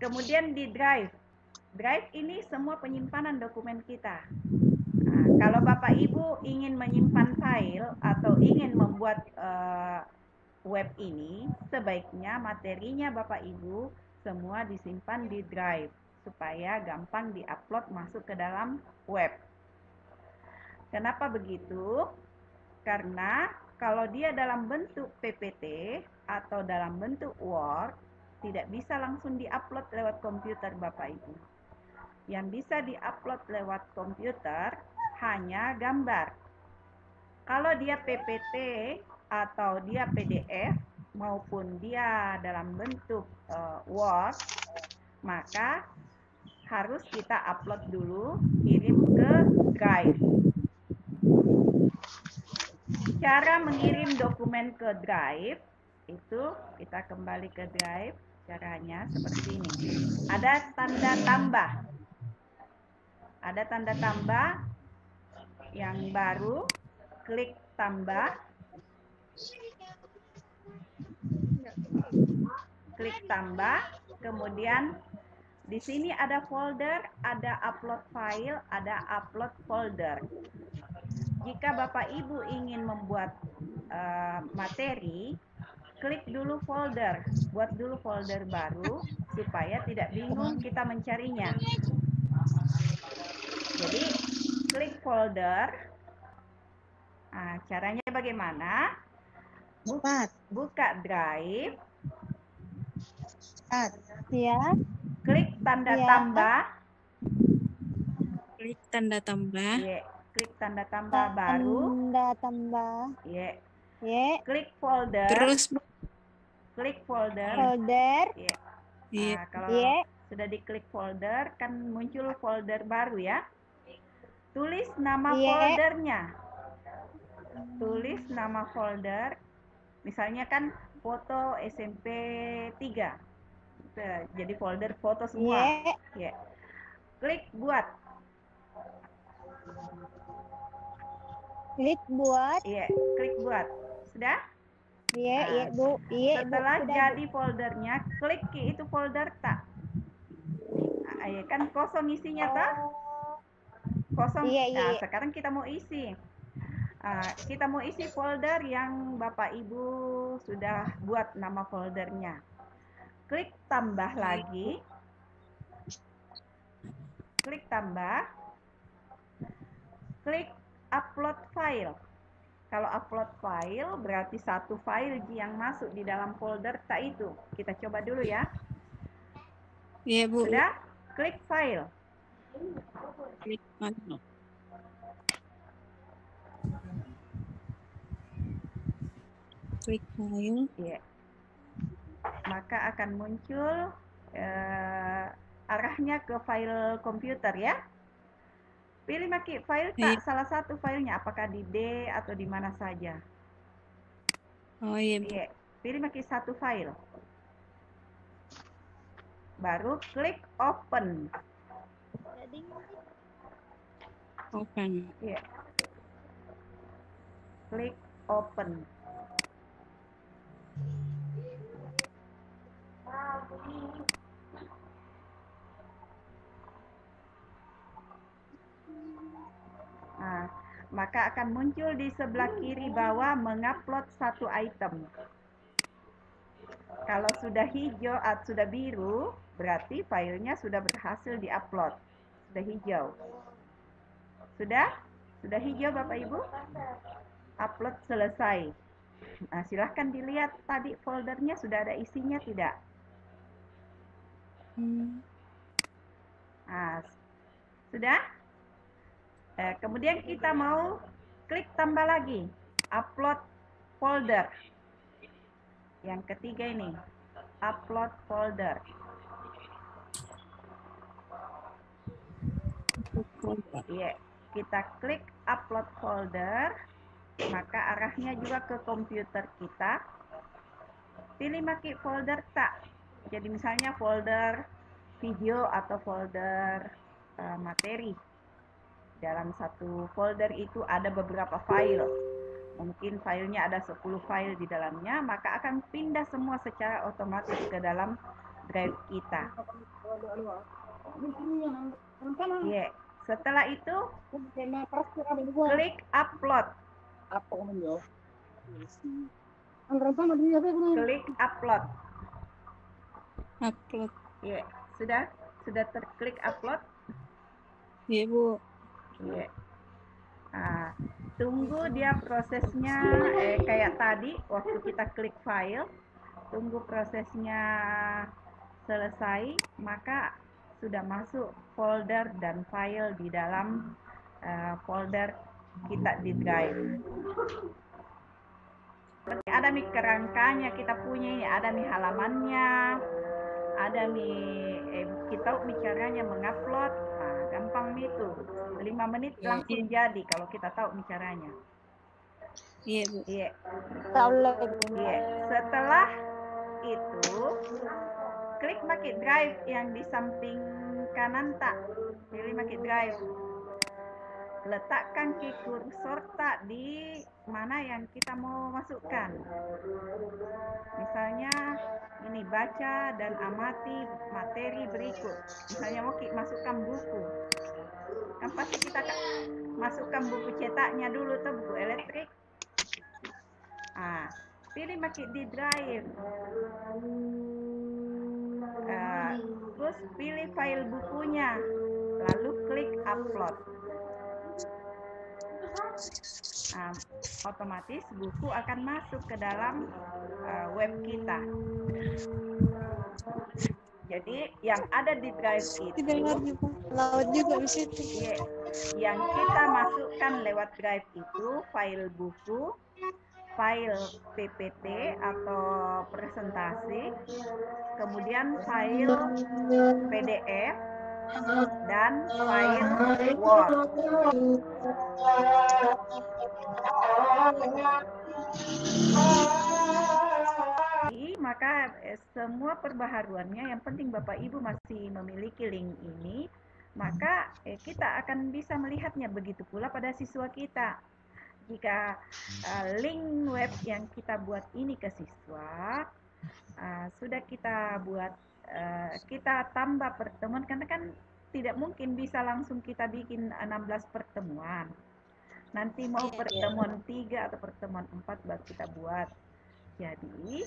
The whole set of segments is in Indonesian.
Kemudian di drive. Drive ini semua penyimpanan dokumen kita. Nah, kalau Bapak Ibu ingin menyimpan file atau ingin membuat web ini, sebaiknya materinya Bapak Ibu semua disimpan di drive supaya gampang diupload masuk ke dalam web. Kenapa begitu? Karena kalau dia dalam bentuk PPT atau dalam bentuk Word, tidak bisa langsung diupload lewat komputer Bapak Ibu. Yang bisa diupload lewat komputer hanya gambar. Kalau dia PPT atau dia PDF maupun dia dalam bentuk Word, maka harus kita upload dulu, kirim ke Drive. Cara mengirim dokumen ke Drive itu kita kembali ke Drive, caranya seperti ini. Ada tanda tambah. Ada tanda tambah yang baru, klik tambah. Klik tambah, kemudian di sini ada folder, ada upload file, ada upload folder. Jika Bapak Ibu ingin membuat materi, klik dulu folder, buat dulu folder baru supaya tidak bingung kita mencarinya. Jadi klik folder. Nah, caranya bagaimana? Buka Drive. Ya. Klik tanda Ya. tambah. Klik tanda tambah. Ya, klik tanda tambah baru. Tanda tambah. Ya. Ya. Klik folder. Terus Klik folder. Folder. Ya. Iya. Nah, kalau Ya. sudah diklik folder, kan muncul folder baru ya. Tulis nama Iya. foldernya. Tulis nama folder. Misalnya kan foto SMP 3. Jadi folder foto semua. Iya. Ya. Klik buat. Klik buat. Iya, klik buat. Sudah? Iya, Nah, iya, Bu. Iya, Bu. setelah Sudah, jadi Bu. foldernya, klik ke itu folder tak. Ya kan kosong isinya tak? Kosong. Iya, iya, Nah, iya. sekarang kita mau isi. Kita mau isi folder yang Bapak Ibu sudah buat nama foldernya. Klik tambah lagi. Klik tambah. Klik upload file. Kalau upload file berarti satu file yang masuk di dalam folder tak itu. Kita coba dulu ya. Iya, Bu. Sudah? Klik file. Klik file. Klik file. Iya. Maka akan muncul arahnya ke file komputer ya. Pilih Maki file tak salah satu filenya, apakah di D atau di mana saja. Oh iya, Bu. Iya. Pilih Maki satu file. Baru klik open. Open. Iya. Klik open. Nah, maka akan muncul di sebelah kiri bawah mengupload satu item. Kalau sudah hijau atau sudah biru, berarti filenya sudah berhasil diupload. Sudah hijau. Sudah? Sudah hijau Bapak Ibu? Upload selesai. Nah, silahkan dilihat tadi foldernya sudah ada isinya tidak? Nah, sudah? Kemudian kita mau klik tambah lagi. Upload folder. Yang ketiga ini. Upload folder. Iya, kita klik upload folder. Maka arahnya juga ke komputer kita. Pilih Maki folder tak. Jadi misalnya folder video atau folder materi. Dalam satu folder itu ada beberapa file. Mungkin filenya ada 10 file di dalamnya, maka akan pindah semua secara otomatis ke dalam drive kita. Ya, setelah itu klik upload. Klik upload. Upload. Ya, sudah terklik upload. Iya, Bu. Ya. Nah, tunggu dia prosesnya kayak tadi waktu kita klik file, tunggu prosesnya selesai, maka sudah masuk folder dan file di dalam folder kita di drive. Ada nih kerangkanya kita punya ini, ada nih halamannya, ada nih kita caranya mengupload. Nah, gampang nih tuh, 5 menit langsung jadi kalau kita tahu nih caranya. Iya, Bu. Iya. Download. Iya. Setelah itu klik pakai drive yang di samping kanan tak, pilih pakai drive. Letakkan ke kursor tak di mana yang kita mau masukkan. Misalnya ini baca dan amati materi berikut. Misalnya mau masukkan buku. Kan pasti kita masukkan buku cetaknya dulu tuh, buku elektrik. Pilih pakai di drive. Terus pilih file bukunya, lalu klik upload. Otomatis buku akan masuk ke dalam web kita. Jadi yang ada di drive itu, Laut juga bisa itu. yang kita masukkan lewat drive itu file buku, file PPT atau presentasi, kemudian file PDF, dan file Word. Maka semua perbaharuannya, yang penting Bapak Ibu masih memiliki link ini, maka kita akan bisa melihatnya. Begitu pula pada siswa kita. Jika link web yang kita buat ini ke siswa, sudah kita buat, kita tambah pertemuan, karena kan tidak mungkin bisa langsung kita bikin 16 pertemuan. Nanti mau pertemuan 3 atau pertemuan 4 baru kita buat. Jadi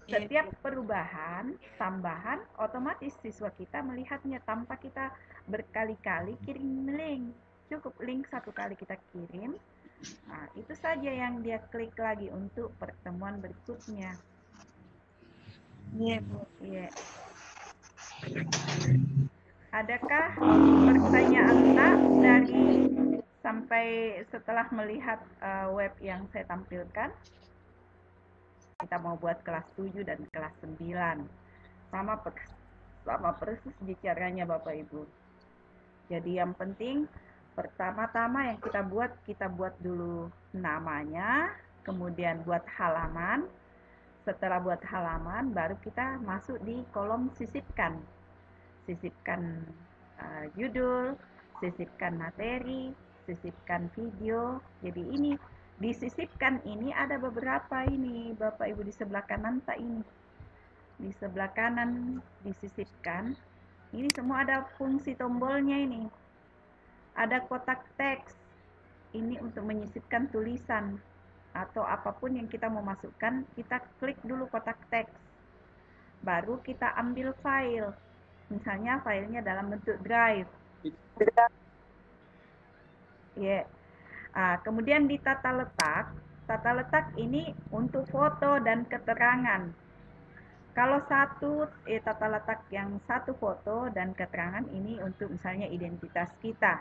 setiap perubahan, tambahan, otomatis siswa kita melihatnya tanpa kita berkali-kali kirim link. Cukup link satu kali kita kirim. Itu saja yang dia klik lagi untuk pertemuan berikutnya. Iya, Bu. Iya. Adakah pertanyaan tak dari sampai setelah melihat web yang saya tampilkan? Kita mau buat kelas 7 dan kelas 9. Sama persis caranya Bapak Ibu. Jadi yang penting pertama-tama yang kita buat dulu namanya, kemudian buat halaman. Setelah buat halaman, baru kita masuk di kolom sisipkan. Sisipkan judul, sisipkan materi, sisipkan video. Jadi ini disisipkan ini ada beberapa ini Bapak Ibu di sebelah kanan tak ini. Di sebelah kanan disisipkan. Ini semua ada fungsi tombolnya ini. Ada kotak teks. Ini untuk menyisipkan tulisan atau apapun yang kita mau masukkan, kita klik dulu kotak teks. Baru kita ambil file. Misalnya filenya dalam bentuk drive. Ya. Kemudian di tata letak ini untuk foto dan keterangan. Kalau tata letak yang satu foto dan keterangan ini untuk misalnya identitas kita.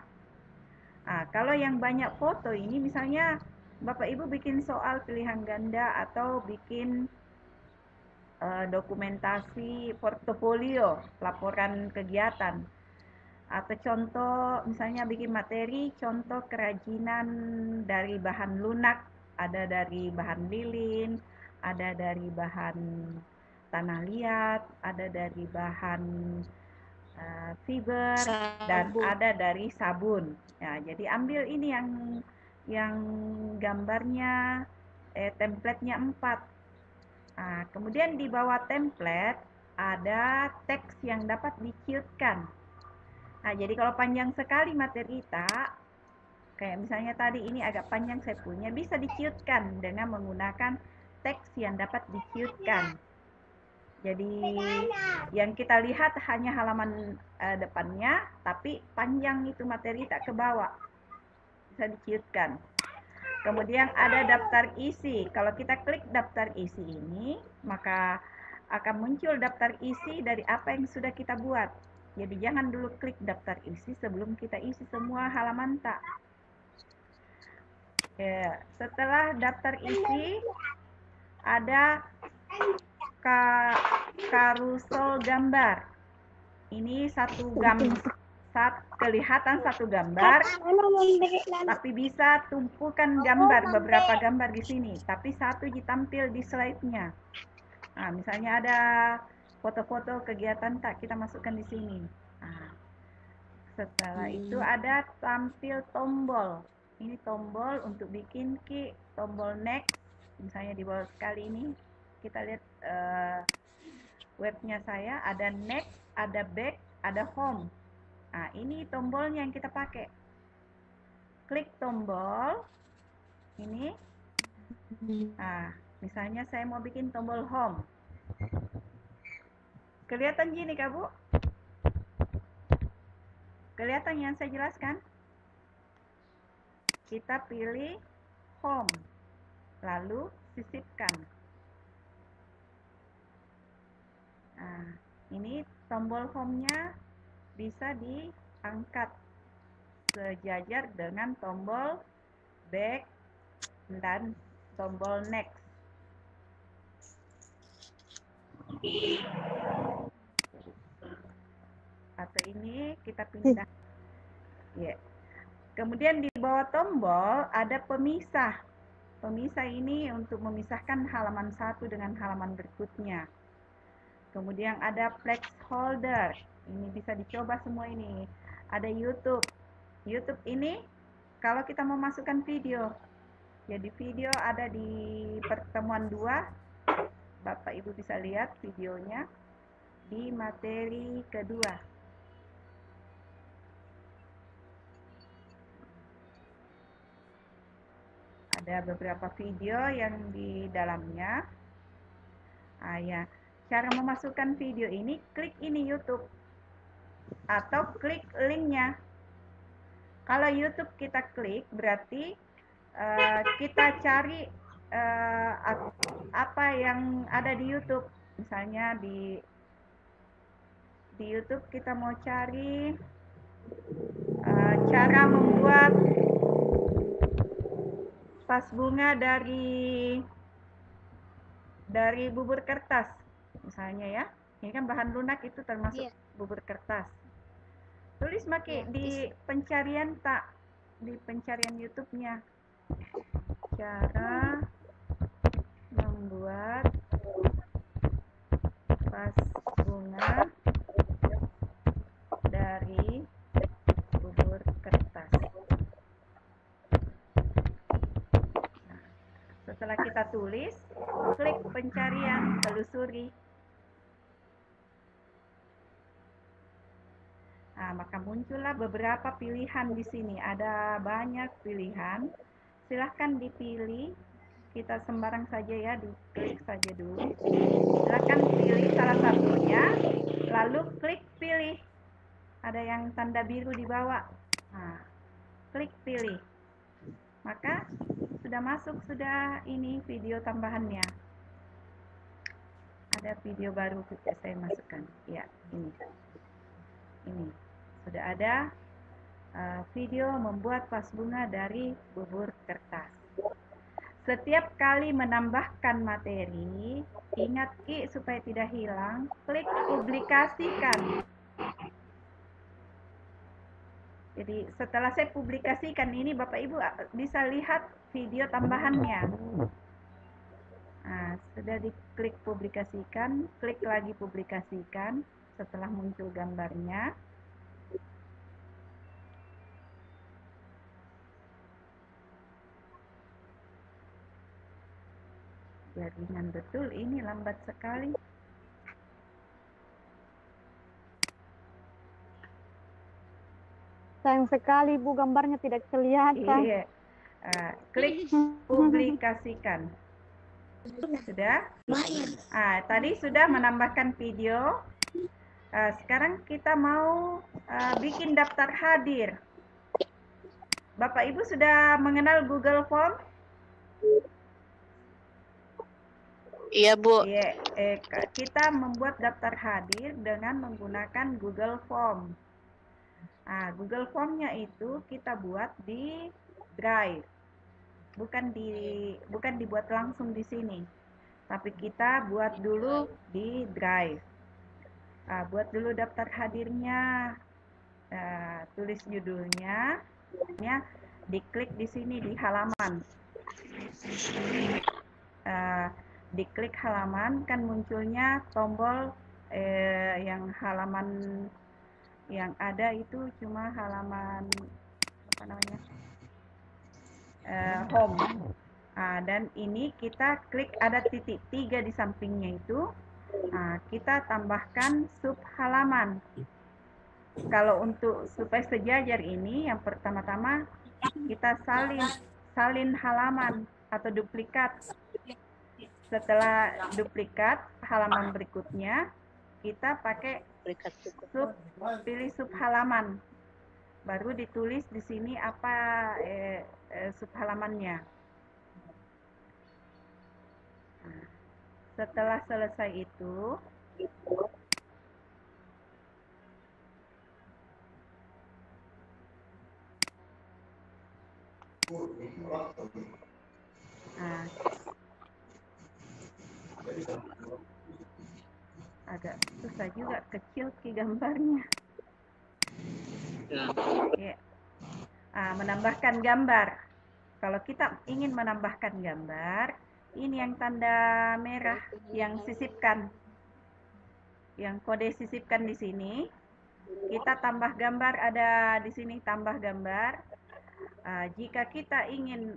Kalau yang banyak foto ini misalnya Bapak Ibu bikin soal pilihan ganda atau bikin dokumentasi portofolio, laporan kegiatan. Atau contoh misalnya bikin materi, contoh kerajinan dari bahan lunak, ada dari bahan lilin, ada dari bahan tanah liat, ada dari bahan fiber, dan ada dari sabun. Ya, jadi ambil ini yang gambarnya template-nya 4. Kemudian di bawah template ada teks yang dapat di-cute-kan. Nah, jadi kalau panjang sekali materi kita, kayak misalnya tadi ini agak panjang saya punya, bisa di-cute-kan dengan menggunakan teks yang dapat di-cute-kan. Jadi yang kita lihat hanya halaman depannya, tapi panjang itu materi tak ke bawah. Bisa di-cute-kan. Kemudian ada daftar isi. Kalau kita klik daftar isi ini, maka akan muncul daftar isi dari apa yang sudah kita buat. Jadi jangan dulu klik daftar isi sebelum kita isi semua halaman tak. Ya, setelah daftar isi, ada karusel gambar. Ini kelihatan satu gambar, tapi bisa tumpukan gambar, beberapa gambar di sini, tapi satu ditampil di slide-nya. Nah, misalnya ada foto-foto kegiatan tak, kita masukkan di sini. Nah, setelah itu ada tampil tombol. Ini tombol untuk bikin key, tombol next. Misalnya di bawah sekali ini, kita lihat webnya saya, ada next, ada back, ada home. Nah, ini tombolnya yang kita pakai. Klik tombol ini. Nah, misalnya saya mau bikin tombol home. Kelihatan gini Kak Bu? Kelihatan yang saya jelaskan? Kita pilih home, lalu sisipkan. Nah, ini tombol home-nya bisa diangkat sejajar dengan tombol back dan tombol next. Atau ini kita pindah. Ya. Kemudian di bawah tombol ada pemisah. Pemisah ini untuk memisahkan halaman satu dengan halaman berikutnya. Kemudian ada placeholder. Ini bisa dicoba semua ini. Ada YouTube. YouTube ini kalau kita mau masukkan video. Jadi video ada di pertemuan 2. Bapak Ibu bisa lihat videonya di materi kedua. Ada beberapa video yang di dalamnya. Ya, cara memasukkan video ini, klik ini YouTube atau klik linknya. Kalau YouTube kita klik, berarti kita cari apa yang ada di YouTube. Misalnya di YouTube kita mau cari cara membuat vas bunga dari bubur kertas, misalnya ya. Ini kan bahan lunak itu termasuk bubur kertas. Tulis Maki di pencarian tak, di pencarian YouTube-nya. Cara membuat vas bunga dari bubur kertas. Nah, setelah kita tulis, klik pencarian, telusuri. Nah, maka muncullah beberapa pilihan di sini. Ada banyak pilihan. Silahkan dipilih. Kita sembarang saja ya, diklik saja dulu. Silahkan pilih salah satunya, lalu klik pilih. Ada yang tanda biru di bawah. Nah, klik pilih. Maka sudah masuk, sudah ini video tambahannya. Ada video baru saya masukkan. Ya, ini. Ini. Sudah ada video membuat vas bunga dari bubur kertas. Setiap kali menambahkan materi, ingat Ki supaya tidak hilang, klik publikasikan. Jadi setelah saya publikasikan ini, Bapak Ibu bisa lihat video tambahannya. Nah, sudah diklik publikasikan, klik lagi publikasikan setelah muncul gambarnya. Jaringan betul, ini lambat sekali. Sayang sekali Bu, gambarnya tidak kelihatan. Iya. Klik publikasikan. Sudah? Tadi sudah menambahkan video. Sekarang kita mau bikin daftar hadir. Bapak Ibu sudah mengenal Google Form? Iya, Bu. Iya, kita membuat daftar hadir dengan menggunakan Google Form. Google Form-nya itu kita buat di Drive. Bukan dibuat langsung di sini. Tapi kita buat dulu di Drive. Buat dulu daftar hadirnya. Tulis judulnya. Diklik di sini di halaman. Diklik halaman, kan munculnya tombol yang halaman yang ada itu cuma halaman apa namanya, home. Dan ini kita klik ada titik 3 di sampingnya itu. Kita tambahkan sub halaman. Kalau untuk supaya sejajar ini, yang pertama-tama kita salin halaman atau duplikat. Setelah duplikat halaman berikutnya, kita pakai pilih sub halaman. Baru ditulis di sini apa sub halamannya. Setelah selesai itu, agak susah juga, kecil ke gambarnya. Ya. Menambahkan gambar. Kalau kita ingin menambahkan gambar, ini yang tanda merah yang sisipkan, yang kode sisipkan di sini. Kita tambah gambar, ada di sini tambah gambar. Jika kita ingin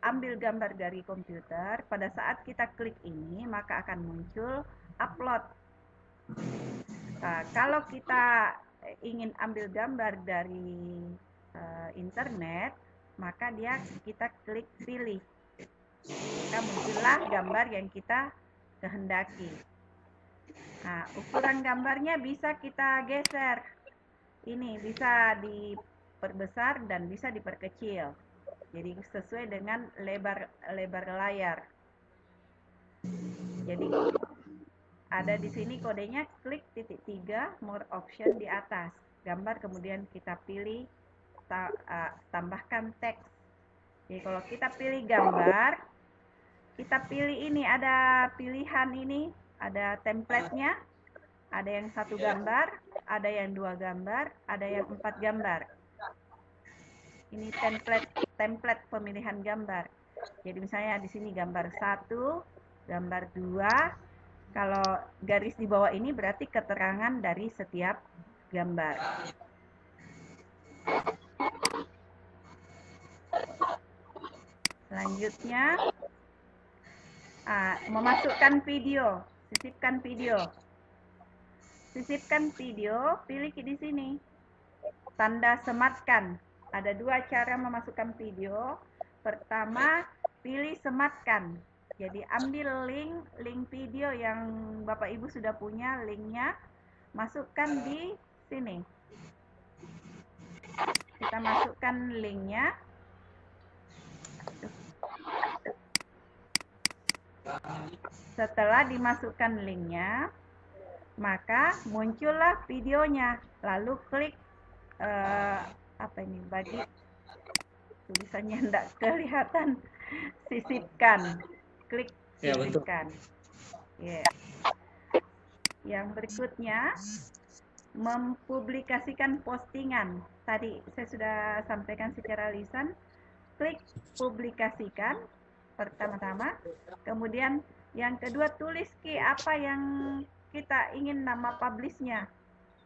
ambil gambar dari komputer, pada saat kita klik ini, maka akan muncul upload. Kalau kita ingin ambil gambar dari internet, maka kita klik pilih. Maka muncullah gambar yang kita kehendaki. Ukuran gambarnya bisa kita geser. Ini bisa diperbesar dan bisa diperkecil. Jadi sesuai dengan lebar layar. Jadi ada di sini kodenya, klik titik 3 more option di atas. Gambar, kemudian kita pilih tambahkan teks. Jadi kalau kita pilih gambar, kita pilih ini, ada pilihan ini, ada template-nya, ada yang 1 gambar, ada yang 2 gambar, ada yang 4 gambar. Ini template pemilihan gambar. Jadi misalnya di sini gambar 1, gambar 2, kalau garis di bawah ini berarti keterangan dari setiap gambar. Selanjutnya, memasukkan video, sisipkan video. Sisipkan video, pilih di sini. Tanda sematkan. Ada 2 cara memasukkan video. Pertama, pilih sematkan. Jadi ambil link video yang Bapak Ibu sudah punya, linknya masukkan di sini. Kita masukkan linknya. Setelah dimasukkan linknya, maka muncullah videonya. Lalu klik bagi tulisannya tidak kelihatan, sisipkan. Klik sisipkan. Yang berikutnya, mempublikasikan postingan. Tadi saya sudah sampaikan secara lisan. Klik publikasikan pertama-tama. Kemudian yang kedua, tulis apa yang kita ingin nama publishnya.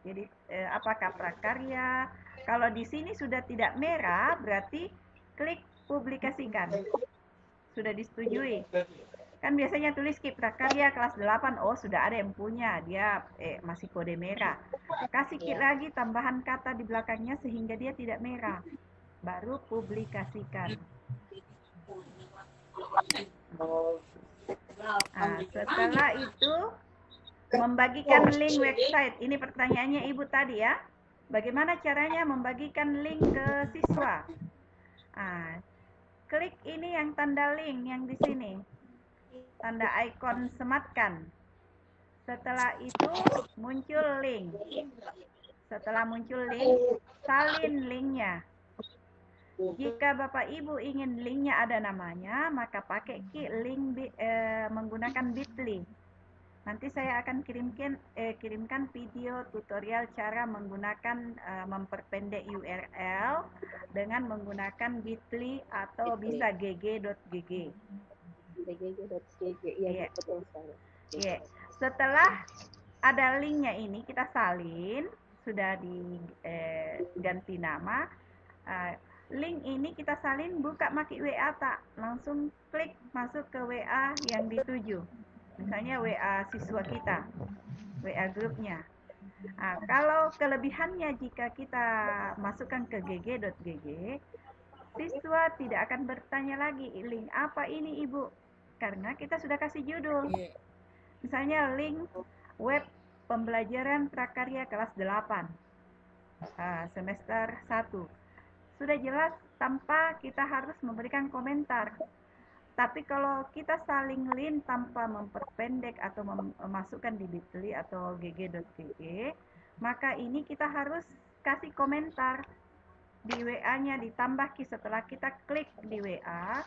Jadi apakah prakarya. Kalau di sini sudah tidak merah, berarti klik publikasikan. Sudah disetujui. Kan biasanya tulis Ki Prakarya kelas 8, oh sudah ada yang punya, dia masih kode merah. Kasih Ki lagi tambahan kata di belakangnya sehingga dia tidak merah. Baru publikasikan. Nah, setelah itu membagikan link website. Ini pertanyaannya Ibu tadi ya. Bagaimana caranya membagikan link ke siswa? Nah, klik ini yang tanda link yang di sini. Tanda ikon sematkan. Setelah itu muncul link. Setelah muncul link, salin linknya. Jika Bapak Ibu ingin linknya ada namanya, maka pakai link menggunakan Bitly. Nanti saya akan kirimkan video tutorial cara menggunakan memperpendek URL dengan menggunakan Bitly atau bisa gg.gg. gg.gg, iya betul sekali. Yeah. Setelah ada linknya ini kita salin, sudah diganti nama. Link ini kita salin buka pakai WA tak, langsung klik masuk ke WA yang dituju. Misalnya WA siswa kita, WA grupnya. Nah, kalau kelebihannya jika kita masukkan ke gg.gg, siswa tidak akan bertanya lagi link apa ini Ibu, karena kita sudah kasih judul. Misalnya link web pembelajaran prakarya kelas 8 semester 1. Sudah jelas tanpa kita harus memberikan komentar. Tapi kalau kita saling link tanpa memperpendek atau memasukkan di Bitly atau gg.gg, maka ini kita harus kasih komentar di WA-nya, ditambah setelah kita klik di WA.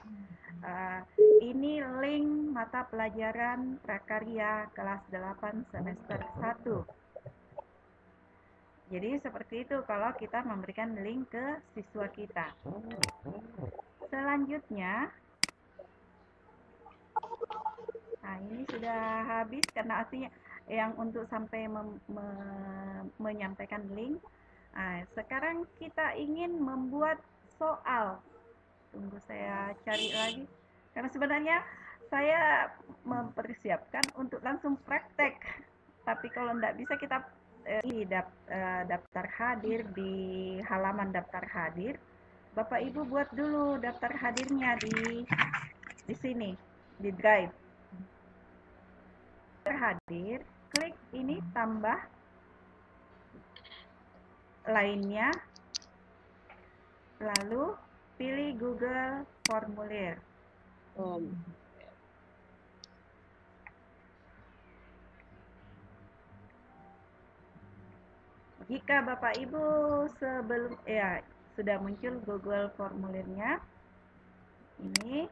Ini link mata pelajaran prakarya kelas 8 semester 1. Jadi seperti itu kalau kita memberikan link ke siswa kita. Selanjutnya, nah ini sudah habis karena artinya yang untuk sampai menyampaikan link. Nah, sekarang kita ingin membuat soal. Tunggu saya cari lagi. Karena sebenarnya saya mempersiapkan untuk langsung praktek. Tapi kalau tidak bisa kita di daftar hadir, di halaman daftar hadir. Bapak Ibu buat dulu daftar hadirnya di sini, di Drive. Hadir, klik ini tambah lainnya, lalu pilih Google Formulir. Jika Bapak Ibu sudah muncul Google Formulirnya, ini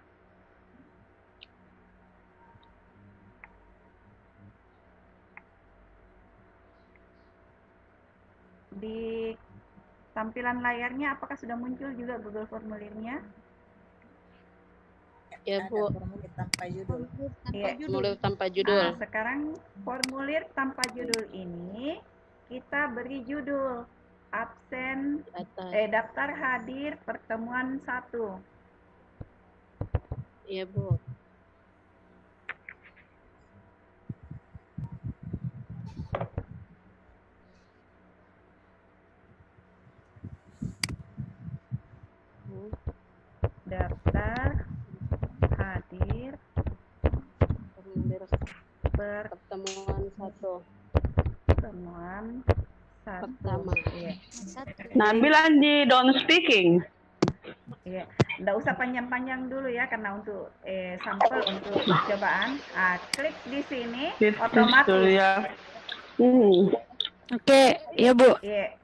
di tampilan layarnya apakah sudah muncul juga Google Formulirnya? Ya Bu. Formulir tanpa judul. Formulir tanpa judul. Nah, sekarang formulir tanpa judul ini kita beri judul absen daftar hadir pertemuan 1. Iya Bu. Daftar hadir pertemuan 1. Pertemuan 1. Pertama. Iya. Nabil Anji don't speaking. Iya, nggak usah panjang-panjang dulu ya karena untuk sampel untuk percobaan. Klik di sini otomatis. Oke, ya Bu. Iya.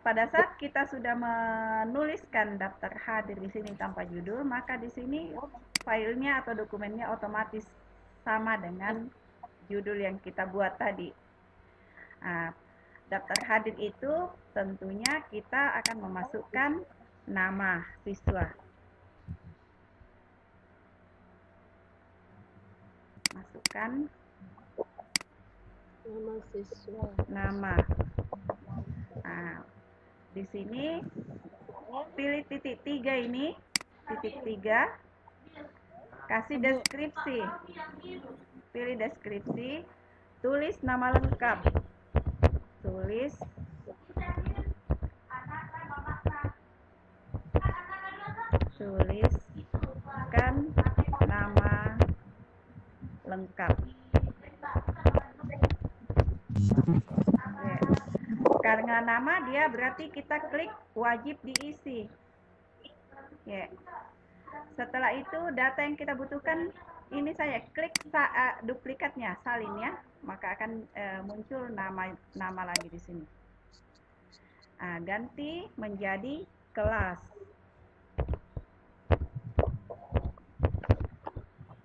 Pada saat kita sudah menuliskan daftar hadir di sini tanpa judul, maka di sini filenya atau dokumennya otomatis sama dengan judul yang kita buat tadi. Nah, daftar hadir itu tentunya kita akan memasukkan nama siswa. Masukkan Nama siswa. Nama. Nah, di sini pilih titik 3 ini, titik 3. Kasih deskripsi. Pilih deskripsi. Tulis nama lengkap. Tuliskan nama lengkap. Oke. Karena nama dia berarti kita klik wajib diisi. Oke. Setelah itu data yang kita butuhkan ini saya klik duplikatnya, salin ya, maka akan muncul nama lagi di sini. Nah, ganti menjadi kelas.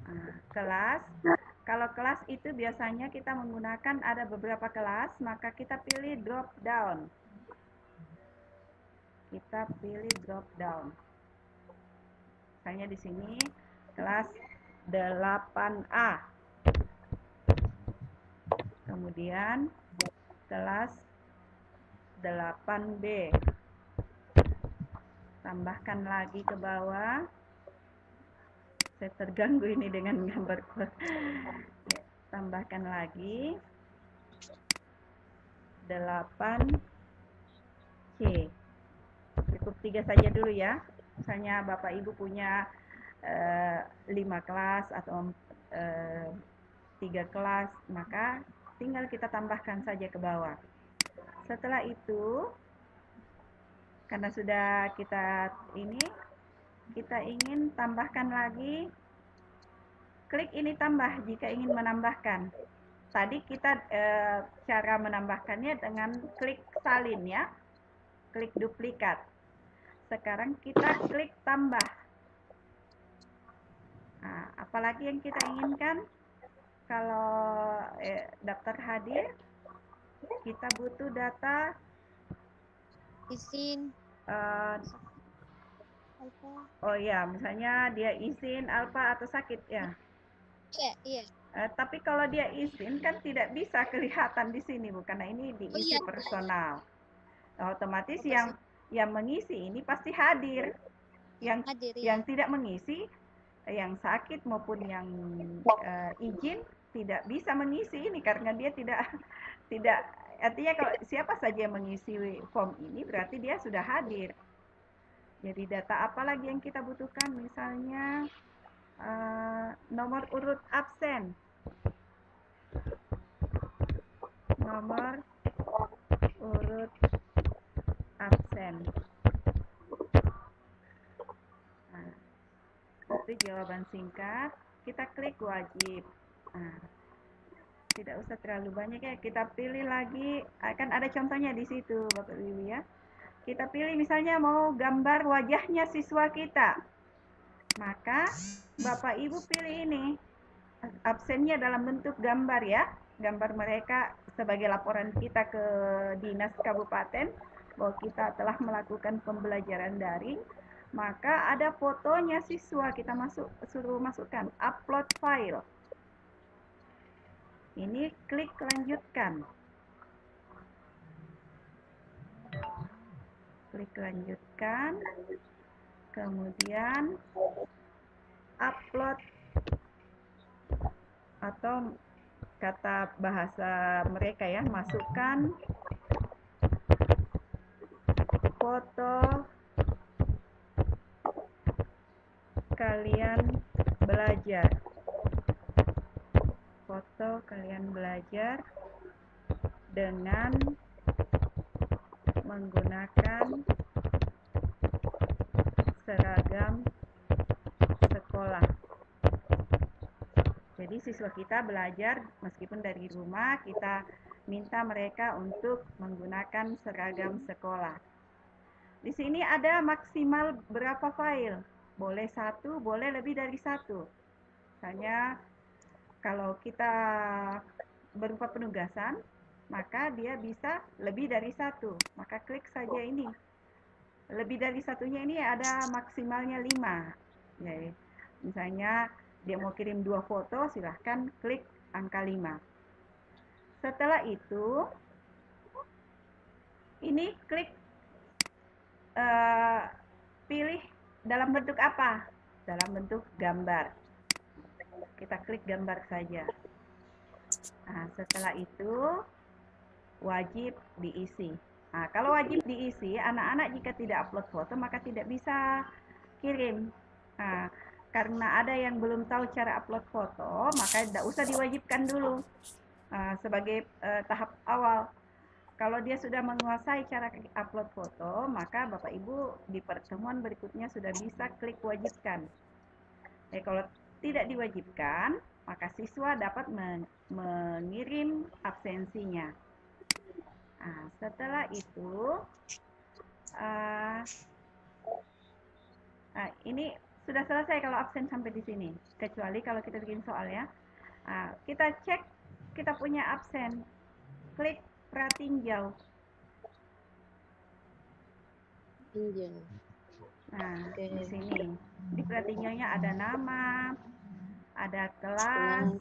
Nah, kelas. Kalau kelas itu biasanya kita menggunakan ada beberapa kelas, maka kita pilih drop down. Kita pilih drop down. Misalnya di sini kelas 8A. Kemudian kelas 8B. Tambahkan lagi ke bawah. Saya terganggu ini dengan gambar. Ya, tambahkan lagi 8C. Cukup 3 saja dulu ya. Misalnya Bapak Ibu punya 5 kelas atau 3 kelas, maka tinggal kita tambahkan saja ke bawah. Setelah itu, karena sudah kita ingin tambahkan lagi, klik ini tambah jika ingin menambahkan. Tadi kita cara menambahkannya dengan klik salin ya, klik duplikat. Sekarang kita klik tambah. Nah, apalagi yang kita inginkan? Kalau daftar hadir, kita butuh data izin oh ya, misalnya dia izin alfa atau sakit ya. iya. Tapi kalau dia izin kan tidak bisa kelihatan di sini, Bu, karena ini diisi personal. Otomatis yang mengisi ini pasti hadir. Yang tidak mengisi, yang sakit maupun yang izin tidak bisa mengisi ini karena dia tidak artinya kalau siapa saja yang mengisi form ini berarti dia sudah hadir. Jadi data apa lagi yang kita butuhkan? Misalnya nomor urut absen. Nomor urut absen. Nah, itu jawaban singkat. Kita klik wajib. Nah, tidak usah terlalu banyak ya. Kita pilih lagi. Akan ada contohnya di situ, Bapak Ibu ya. Kita pilih misalnya mau gambar wajahnya siswa kita. Maka Bapak Ibu pilih ini. Absennya dalam bentuk gambar ya. Gambar mereka sebagai laporan kita ke Dinas Kabupaten bahwa kita telah melakukan pembelajaran daring. Maka ada fotonya siswa, kita suruh masukkan upload file. Ini klik lanjutkan. Klik lanjutkan. Kemudian upload atau kata bahasa mereka ya, masukkan foto kalian belajar. Foto kalian belajar dengan menggunakan seragam sekolah. Jadi siswa kita belajar meskipun dari rumah, kita minta mereka untuk menggunakan seragam sekolah. Di sini ada maksimal berapa file? Boleh 1, boleh lebih dari 1. Misalnya kalau kita berupa penugasan, maka dia bisa lebih dari 1. Maka klik saja ini. Lebih dari satunya ini ada maksimalnya 5. Ya, misalnya dia mau kirim 2 foto, silahkan klik angka 5. Setelah itu, ini klik pilih dalam bentuk apa? Dalam bentuk gambar. kita klik gambar saja. Nah, setelah itu wajib diisi. Nah, kalau wajib diisi, anak-anak jika tidak upload foto maka tidak bisa kirim. Nah, karena ada yang belum tahu cara upload foto, maka tidak usah diwajibkan dulu sebagai tahap awal. Kalau dia sudah menguasai cara upload foto, maka Bapak Ibu di pertemuan berikutnya sudah bisa klik wajibkan. Kalau tidak diwajibkan, maka siswa dapat mengirim absensinya. Nah, setelah itu, ini sudah selesai kalau absen sampai di sini. Kecuali kalau kita bikin soal ya. Kita cek kita punya absen. Klik pratinjau. Nah, di sini. Di pratinjaunya ada nama, ada kelas,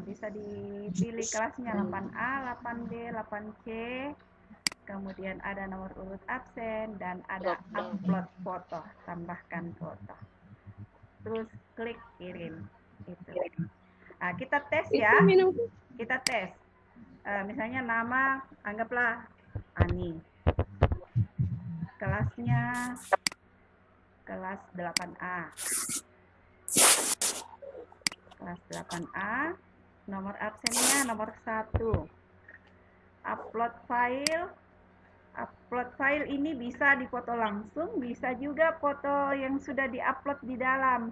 bisa dipilih kelasnya 8A, 8B, 8C, kemudian ada nomor urut absen, dan ada upload foto, tambahkan foto. Terus klik kirim. Itu. Nah, kita tes ya, kita tes. Misalnya nama, anggaplah Ani. Kelasnya kelas 8A. Kelas 8A, nomor absennya nomor 1. Upload file ini bisa dipoto langsung, bisa juga foto yang sudah diupload di dalam.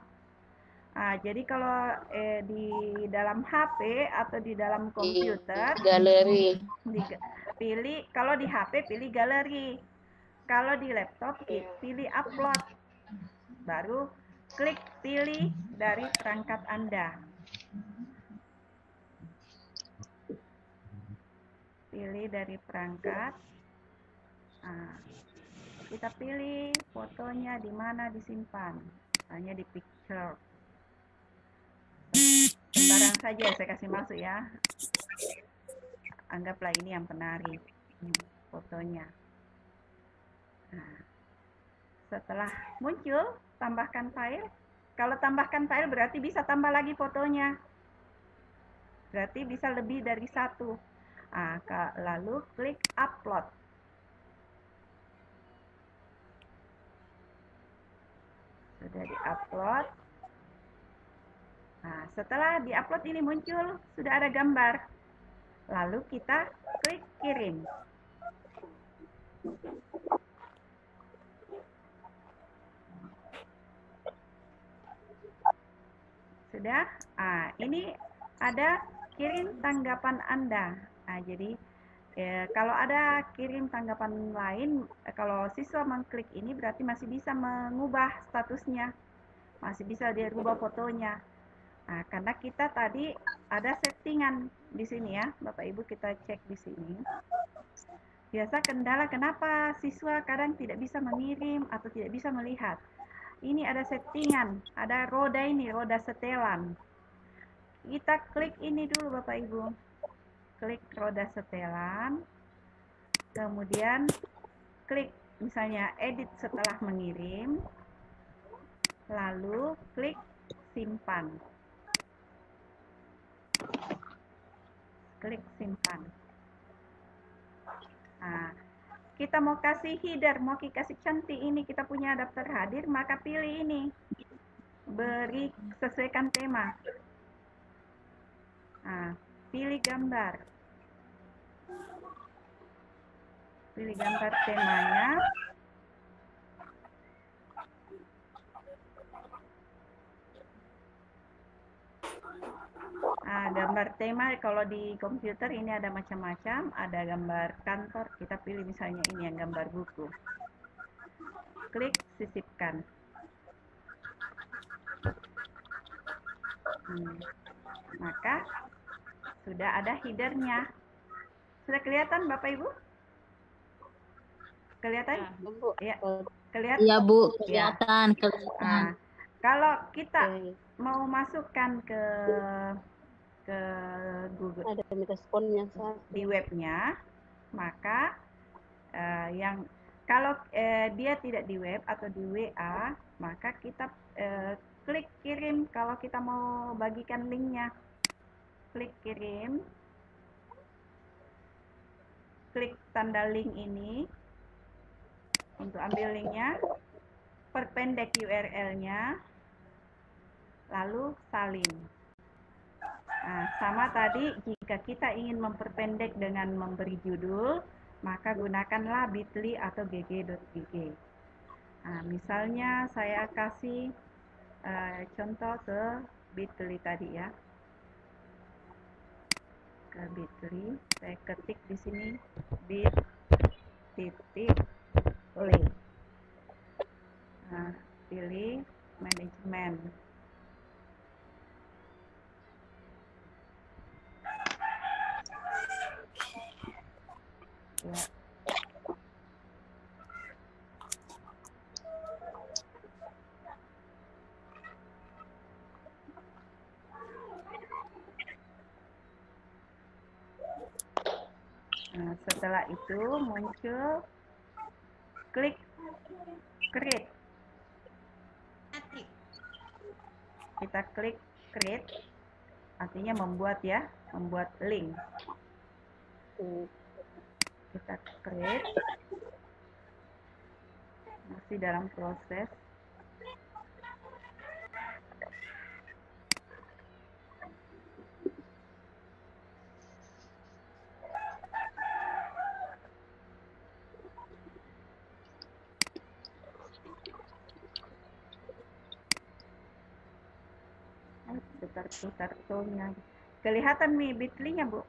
Jadi kalau di dalam HP atau di dalam komputer, galeri. Pilih, kalau di HP pilih galeri. Kalau di laptop pilih upload. Baru klik pilih dari perangkat Anda. Pilih dari perangkat. Kita pilih fotonya di mana disimpan. Hanya di picture. Sembarang saja saya kasih masuk ya. Anggaplah ini yang penari. Fotonya. Setelah muncul, tambahkan file. Kalau tambahkan file berarti bisa tambah lagi fotonya. Berarti bisa lebih dari 1. Lalu klik upload. Sudah di-upload. Setelah di-upload ini muncul, sudah ada gambar. Lalu kita klik kirim. Sudah? Ini ada kirim tanggapan Anda. Jadi kalau ada kirim tanggapan lain, kalau siswa mengklik ini berarti masih bisa mengubah statusnya. Masih bisa dia rubah fotonya. Karena kita tadi ada settingan di sini ya, Bapak Ibu, kita cek di sini. Biasa kendala kenapa siswa kadang tidak bisa mengirim atau tidak bisa melihat. Ini ada settingan, ada roda ini, roda setelan. Kita klik ini dulu Bapak Ibu. Klik roda setelan. Kemudian klik misalnya edit setelah mengirim. Lalu klik simpan. Klik simpan. Kita mau kasih header, mau kasih cantik ini, kita punya daftar hadir, maka pilih ini. Beri, sesuaikan tema. Pilih gambar. Pilih gambar temanya. Gambar tema kalau di komputer ini ada macam-macam, ada gambar kantor, kita pilih misalnya ini yang gambar buku. Klik sisipkan. Maka sudah ada headernya. Sudah kelihatan Bapak Ibu? Kelihatan? Ya, kelihatan? Iya Bu, kelihatan. Kalau kita mau masukkan ke Google, ada responnya di webnya, maka kalau dia tidak di web atau di WA, maka kita klik kirim kalau kita mau bagikan linknya. Klik kirim. Klik tanda link ini untuk ambil linknya. Perpendek URL-nya. Lalu salin. Nah, sama tadi, jika kita ingin memperpendek dengan memberi judul, maka gunakanlah bit.ly atau gg.gg. Nah, misalnya saya kasih contoh ke bit.ly tadi ya. Ke bit.ly, saya ketik di sini bit.ly. Nah, pilih manajemen. Ya. Nah, setelah itu muncul klik create. Kita klik create, artinya membuat ya, membuat link. Kita create, masih dalam proses. Putar toolnya. Kelihatan nih bit.ly-nya, Bu.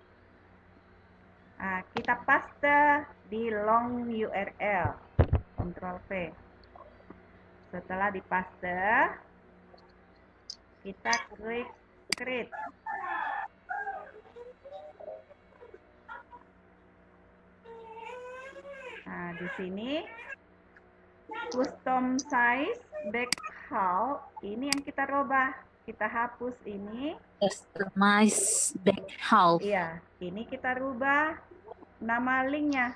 Nah, kita paste di long URL. Ctrl V. Setelah dipaste, kita klik create. Nah, di sini custom size backhaul ini yang kita robah. Kita hapus ini. Customize backhaul. Iya, ini kita rubah nama linknya.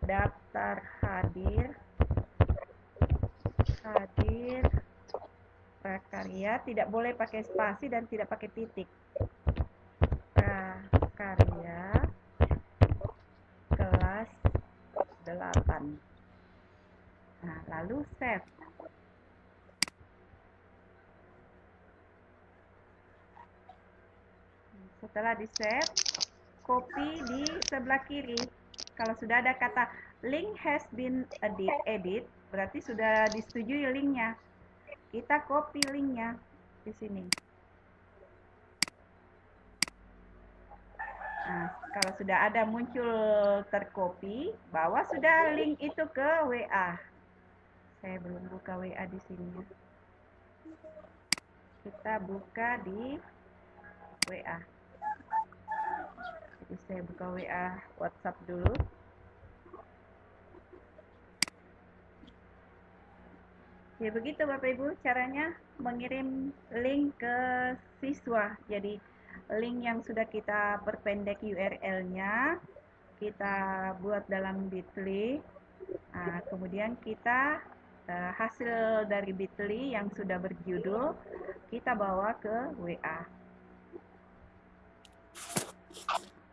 Daftar hadir prakarya, tidak boleh pakai spasi dan tidak pakai titik. Prakarya kelas 8. Nah, lalu save. Setelah di save, copy di sebelah kiri. Kalau sudah ada kata link has been edit, berarti sudah disetujui linknya. Kita copy linknya di sini. Nah, kalau sudah ada muncul tercopy, bawa sudah link itu ke WA. Saya belum buka WA di sini. Kita buka di WA. Jadi saya buka WA WhatsApp dulu. Ya begitu Bapak Ibu caranya mengirim link ke siswa. Jadi link yang sudah kita perpendek URL-nya, kita buat dalam bit.ly. Nah, kemudian kita hasil dari bit.ly yang sudah berjudul kita bawa ke WA.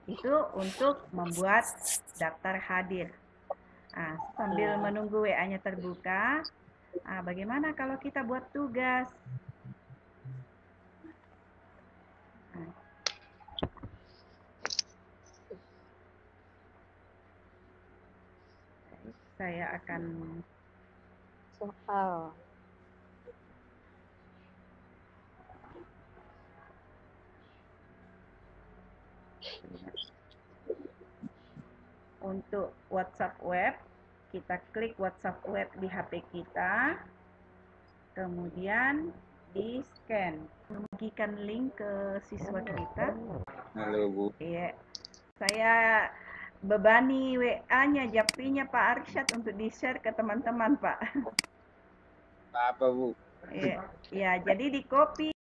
Itu untuk membuat daftar hadir. Nah, sambil menunggu WA-nya terbuka, nah, bagaimana kalau kita buat tugas? Nah, saya akan Soal. untuk WhatsApp web, kita klik WhatsApp web di HP kita, kemudian di scan, membagikan link ke siswa kita. Halo Bu. Iya, saya bebani WA-nya, Japri-nya Pak Arsyad untuk di-share ke teman-teman Pak. Apa Bu? Iya, ya, jadi di copy